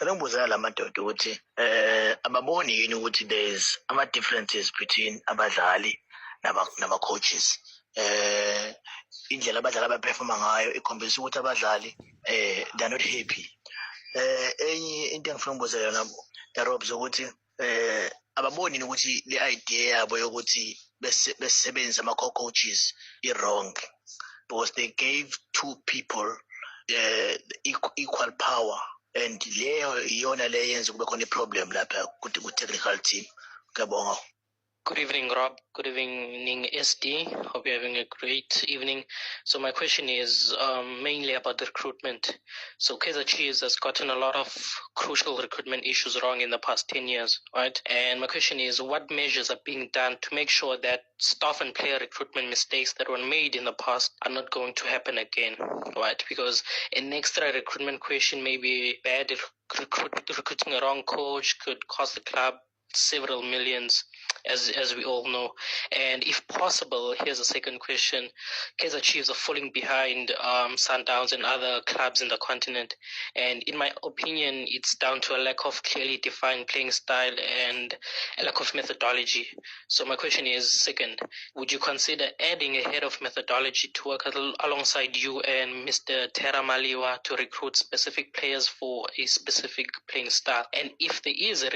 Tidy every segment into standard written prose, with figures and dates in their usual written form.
Ngizokubuzana lamadoda ukuthi ababoni yini ukuthi there's ama-differences between abadlali nama-coaches. Indlela abadlali abaphefoma ngayo ikhombisa ukuthi abadlali they're not happy. Enye into engifuna ukubuzela yona Robs ukuthi ababoni ukuthi le idea yabo yokuthi besebenzisa ama-coaches i-wrong because they gave two people equal power, and leyo iyona le yenza kube khona i-problem lapha ku-technical team. Ngiyabonga. Good evening, Rob. Good evening, SD. Hope you're having a great evening. So my question is mainly about the recruitment. So Kaizer Chiefs has gotten a lot of crucial recruitment issues wrong in the past 10 years, right? And my question is, what measures are being done to make sure that staff and player recruitment mistakes that were made in the past are not going to happen again, right? Because an extra recruitment question, maybe bad recruiting a wrong coach, could cost the club several millions, as we all know. And if possible, here's a second question. Kaizer Chiefs are falling behind Sundowns and other clubs in the continent. And in my opinion, it's down to a lack of clearly defined playing style and a lack of methodology. So my question is, second, would you consider adding a head of methodology to work alongside you and Mr. Tera Maliwa to recruit specific players for a specific playing style? And if there is a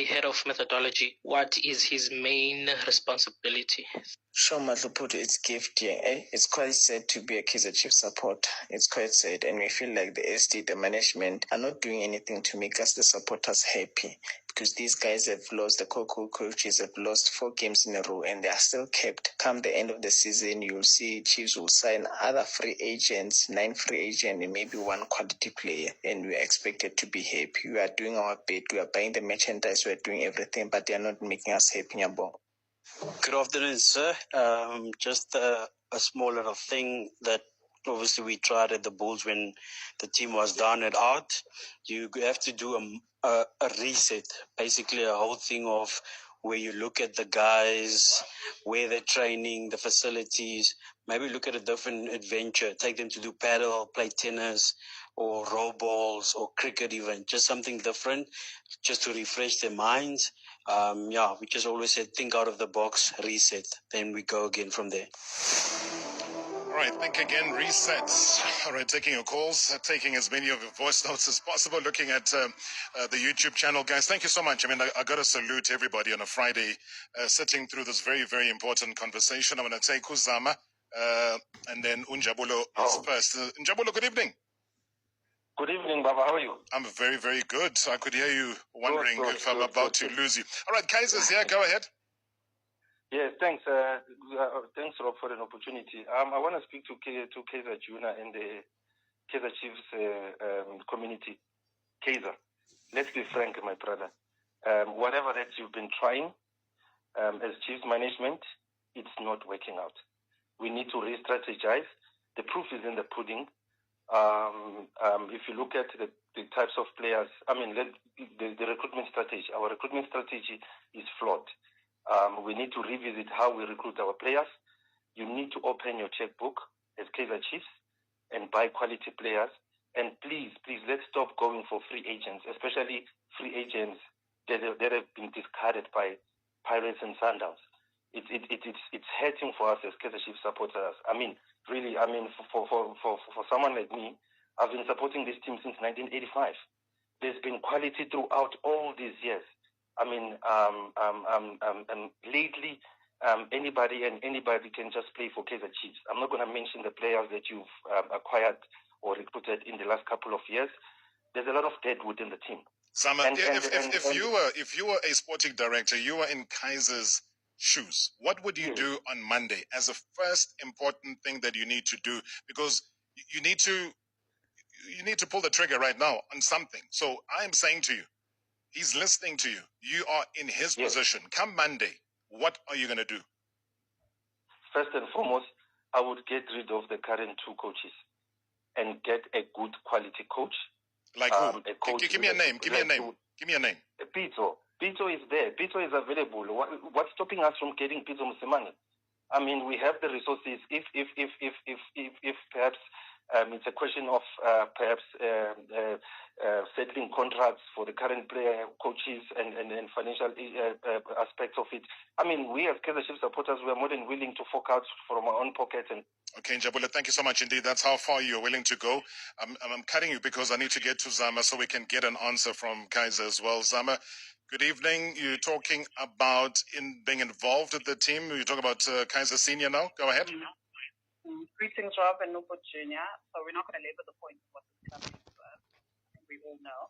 head of methodology, what is his main responsibility? Sure, Matluputu, it's gift here. It's quite sad to be a Kaizer Chiefs supporter. It's quite sad, and we feel like the SD, the management, are not doing anything to make us, the supporters, happy. Because these guys have lost, the coaches have lost 4 games in a row, and they are still kept. Come the end of the season, you'll see Chiefs will sign other free agents, 9 free agents, and maybe 1 quality player. And we are expected to be happy. We are doing our bit. We are buying the merchandise. We are doing everything, but they are not making us happy. Good afternoon, sir. Just a small little thing that obviously we tried at the Bulls when the team was down and out. You have to do a reset, basically a whole thing of where you look at the guys, where they're training, the facilities, maybe look at a different adventure, take them to do paddle, play tennis, or roll balls, or cricket even, just something different, just to refresh their minds. We just always said, think out of the box, reset, then we go again from there. All right, think again, reset. All right, taking your calls, taking as many of your voice notes as possible, looking at the YouTube channel. Guys, thank you so much. I mean, I got to salute everybody on a Friday sitting through this very, very important conversation. I'm going to take Uzama and then Unjabulo is first. Unjabulo, good evening. Good evening, Baba. How are you? I'm very, very good. I could hear you wondering if I'm about to lose you. All right, Kaizer's here. Go ahead. Yes, thanks. Thanks, Rob, for an opportunity. I want to speak to Kaizer Junior and the Kaizer Chiefs community. Kaizer, let's be frank, my brother. Whatever that you've been trying as Chiefs management, it's not working out. We need to re-strategize. The proof is in the pudding. If you look at the types of players, the recruitment strategy, our recruitment strategy is flawed. We need to revisit how we recruit our players. You need to open your checkbook as Kaizer Chiefs and buy quality players. And please, let's stop going for free agents, especially free agents that have been discarded by Pirates and Sundowns. It's hurting for us as Kaizer Chiefs supporters. For someone like me, I've been supporting this team since 1985. There's been quality throughout all these years. Lately, anybody can just play for Kaizer Chiefs. I'm not going to mention the players that you've acquired or recruited in the last couple of years. There's a lot of deadwood in the team. Sama, if you were a sporting director, you were in Kaizer's shoes, what would you do on Monday as a first important thing that you need to do? Because you need to pull the trigger right now on something. So I am saying to you, he's listening to you. You are in his position. Come Monday, what are you going to do? First and foremost, I would get rid of the current 2 coaches and get a good quality coach. Like who? Give me a name. Give me a name. Pito is there. Pito is available. What's stopping us from getting Pito Musimani? We have the resources. If perhaps It's a question of perhaps settling contracts for the current player, coaches, and financial aspects of it. I mean, we as Kaizer Chiefs supporters, we are more than willing to fork out from our own pockets. And okay, Njabula, thank you so much indeed. That's how far you're willing to go. I'm cutting you because I need to get to Zama so we can get an answer from Kaizer as well. Zama, good evening. You're talking about being involved with the team. You're talking about Kaizer Senior now. Go ahead. Greetings, Rob and Nupo Jr. So we're not going to labor the point of what this club is to us. I think we all know.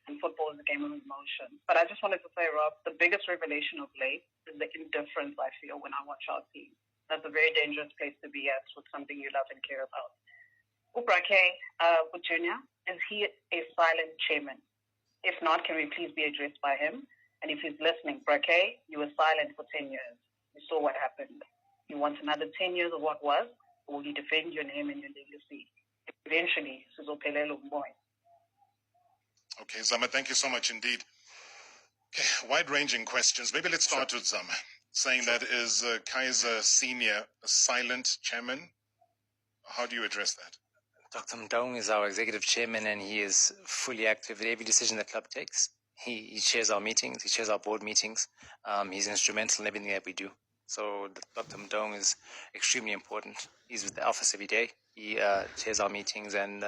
And football is a game of emotion. But I just wanted to say, Rob, the biggest revelation of late is the indifference I feel when I watch our team. That's a very dangerous place to be at with something you love and care about. Ubrake Jr., is he a silent chairman? If not, can we please be addressed by him? And if he's listening, Brake, you were silent for 10 years. You saw what happened. You want another 10 years of what was? Or will you defend your name and your legacy? Eventually, Sizophelelo Mboy. Okay, Zama, thank you so much indeed. Okay, wide-ranging questions. Maybe let's start with Zama, saying that is Kaizer Senior a silent chairman? How do you address that? Dr. Motaung is our executive chairman, and he is fully active in every decision the club takes. He chairs our meetings, he chairs our board meetings. He's instrumental in everything that we do. So Dr. Motaung is extremely important. He's with the office every day. He chairs our meetings, and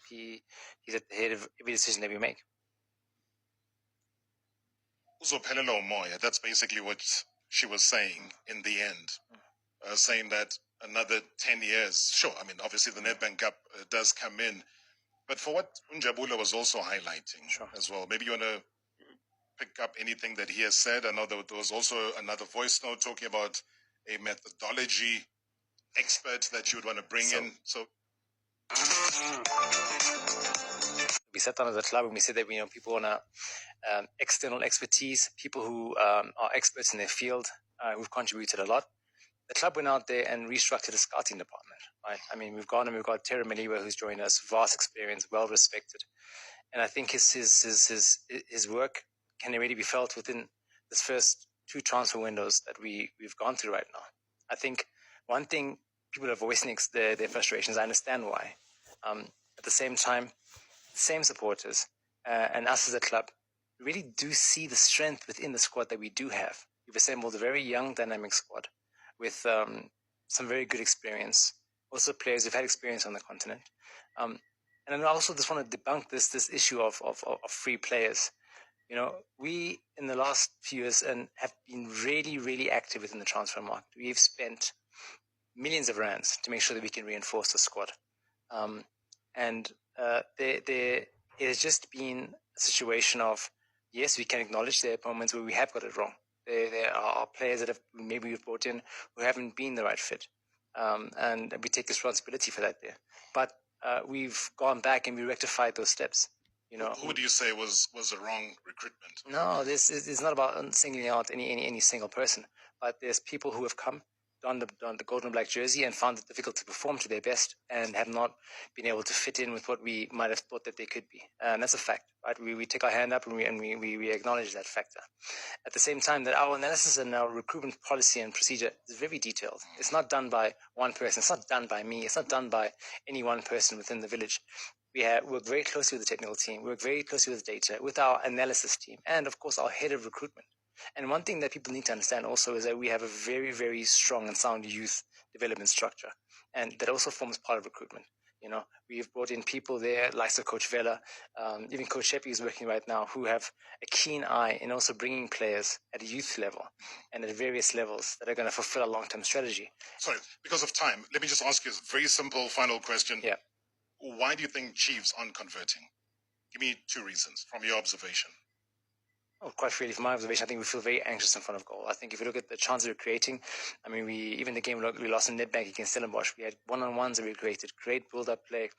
he's at the head of every decision that we make. Uzophelelo Moya, that's basically what she was saying in the end, saying that another 10 years, sure, I mean, obviously the Nedbank Cup does come in, but for what Njabula was also highlighting as well, maybe you want to pick up anything that he has said. I know there was also another voice note talking about a methodology expert that you would want to bring in. So we sat down as a club and we said that people want external expertise, people who are experts in their field, who've contributed a lot. The club went out there and restructured the scouting department. Right? I mean, we've got Terry Maliwa, who's joined us, vast experience, well respected, and I think his work can already be felt within this first 2 transfer windows that we've gone through right now. I think one thing people are voicing their frustrations. I understand why. At the same time, the same supporters and us as a club really do see the strength within the squad that we do have. We've assembled a very young, dynamic squad with some very good experience. Also players who've had experience on the continent. And I also just want to debunk this issue of free players. We in the last few years have been really, really active within the transfer market. We've spent millions of rands to make sure that we can reinforce the squad. There has just been a situation of, yes, we can acknowledge there are moments where we have got it wrong. There are players that we've brought in who haven't been the right fit. And we take responsibility for that there. But we've gone back and we rectified those steps. Who do you say was a wrong recruitment? No, this is not about singling out any single person, but there's people who have come, done the gold and black jersey and found it difficult to perform to their best and have not been able to fit in with what we might have thought that they could be. And that's a fact, right? We take our hand up and we acknowledge that factor. At the same time, that our analysis and our recruitment policy and procedure is very detailed. It's not done by one person. It's not done by me. It's not done by any one person within the village. We work very closely with the technical team. We work very closely with data, with our analysis team, and of course our head of recruitment. And one thing that people need to understand also is that we have a very, very strong and sound youth development structure, and that also forms part of recruitment. We've brought in people there, like Coach Vela, even Coach Sheppy is working right now, who have a keen eye in also bringing players at a youth level and at various levels that are going to fulfill our long-term strategy. Sorry, because of time, let me just ask you a very simple final question. Yeah. Why do you think Chiefs aren't converting? Give me 2 reasons from your observation. Oh, quite freely, from my observation, I think we feel very anxious in front of goal. I think if you look at the chances we're creating, I mean, even the game we lost in Nedbank against Stellenbosch, we had one-on-ones that we created, great build-up play,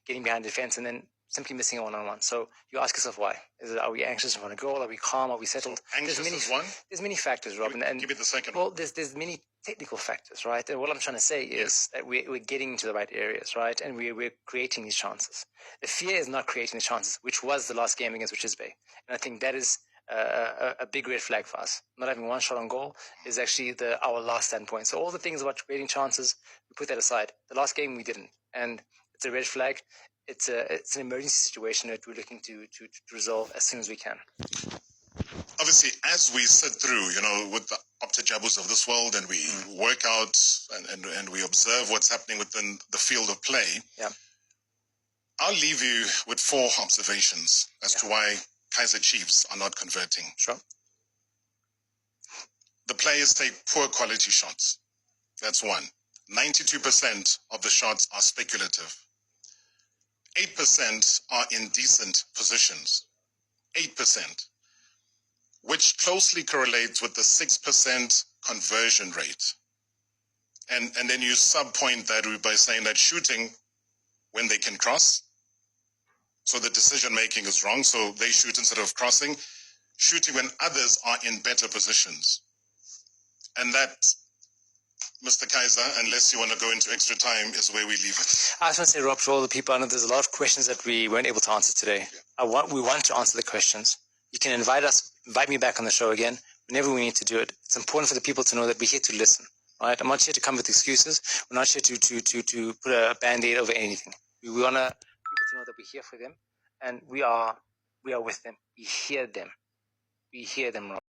getting behind defense, and then simply missing a one-on-one. So you ask yourself why. Are we anxious in front of goal? Are we calm? Are we settled? So anxious is one? There's many factors, Rob. Give me the second one. Well, there's many technical factors, right? And what I'm trying to say is that we're getting into the right areas, right? And we're creating these chances. The fear is not creating the chances, which was the last game against Richards Bay. And I think that is a big red flag for us. Not having one shot on goal is actually our last standpoint. So all the things about creating chances, we put that aside. The last game we didn't. And it's a red flag. It's an emergency situation that we're looking to resolve as soon as we can. Obviously, as we sit through, with the Optajabus of this world, and we work out and we observe what's happening within the field of play, I'll leave you with 4 observations as to why Kaizer Chiefs are not converting. Sure. The players take poor quality shots. That's one. 92% of the shots are speculative. 8% are in decent positions. 8%. Which closely correlates with the 6% conversion rate. And then you subpoint that by saying that shooting when they can cross, so the decision making is wrong, so they shoot instead of crossing, shooting when others are in better positions. And that, Mr. Kaizer, unless you want to go into extra time, is where we leave it. I just want to say, Rob, to all the people, I know there's a lot of questions that we weren't able to answer today. We want to answer the questions. You can invite me back on the show again whenever we need to do it. It's important for the people to know that we're here to listen. All right? I'm not here to come with excuses. We're not here to put a band-aid over anything. We want people to know that we're here for them, and we are with them. We hear them. We hear them, Rob.